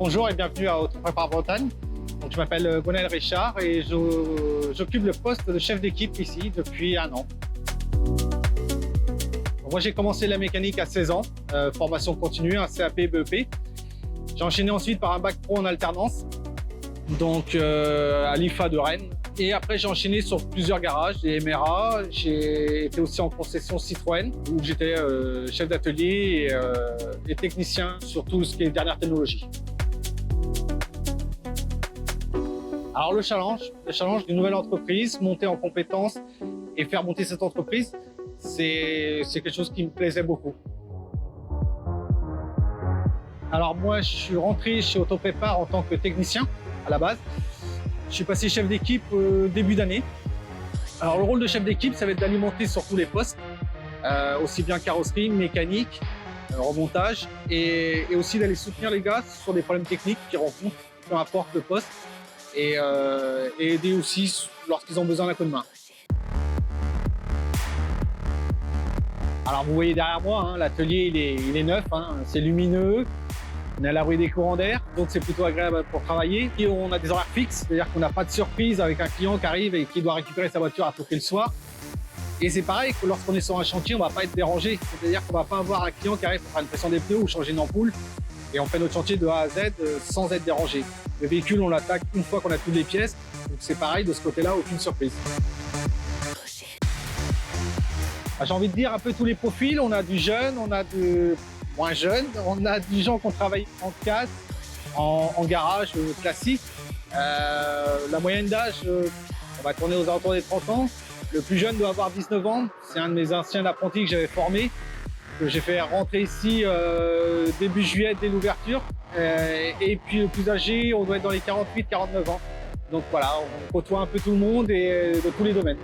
Bonjour et bienvenue à Autoprépare Bretagne. Donc, je m'appelle Gonel Richard et j'occupe le poste de chef d'équipe ici depuis 1 an. Donc, moi j'ai commencé la mécanique à 16 ans, formation continue, un CAP BEP. J'ai enchaîné ensuite par un bac pro en alternance, donc à l'IFA de Rennes. Et après j'ai enchaîné sur plusieurs garages, des MRA. J'ai été aussi en concession Citroën où j'étais chef d'atelier et technicien sur tout ce qui est dernière technologie. Alors le challenge d'une nouvelle entreprise, monter en compétences et faire monter cette entreprise, c'est quelque chose qui me plaisait beaucoup. Alors moi, je suis rentré chez Autoprépare en tant que technicien à la base. Je suis passé chef d'équipe début d'année. Alors le rôle de chef d'équipe, ça va être d'alimenter sur tous les postes, aussi bien carrosserie, mécanique, remontage, et aussi d'aller soutenir les gars sur des problèmes techniques qu'ils rencontrent, peu importe le poste. Et aider aussi lorsqu'ils ont besoin d'un coup de main. Alors vous voyez derrière moi, hein, l'atelier il est neuf, hein, c'est lumineux, on est à l'abri des courants d'air, donc c'est plutôt agréable pour travailler. Et on a des horaires fixes, c'est-à-dire qu'on n'a pas de surprise avec un client qui arrive et qui doit récupérer sa voiture à tout prix le soir. Et c'est pareil que lorsqu'on est sur un chantier, on ne va pas être dérangé, c'est-à-dire qu'on ne va pas avoir un client qui arrive pour faire une pression des pneus ou changer une ampoule. Et on fait notre chantier de A à Z sans être dérangé. Le véhicule, on l'attaque une fois qu'on a toutes les pièces. Donc c'est pareil, de ce côté-là, aucune surprise. J'ai envie de dire un peu tous les profils. On a du jeune, on a du moins jeune, on a des gens qui ont travaillé en casse, en garage classique. La moyenne d'âge, on va tourner aux alentours des 30 ans. Le plus jeune doit avoir 19 ans. C'est un de mes anciens apprentis que j'avais formé, que j'ai fait rentrer ici début juillet dès l'ouverture. Et puis le plus âgé, on doit être dans les 48-49 ans. Donc voilà, on côtoie un peu tout le monde et de tous les domaines.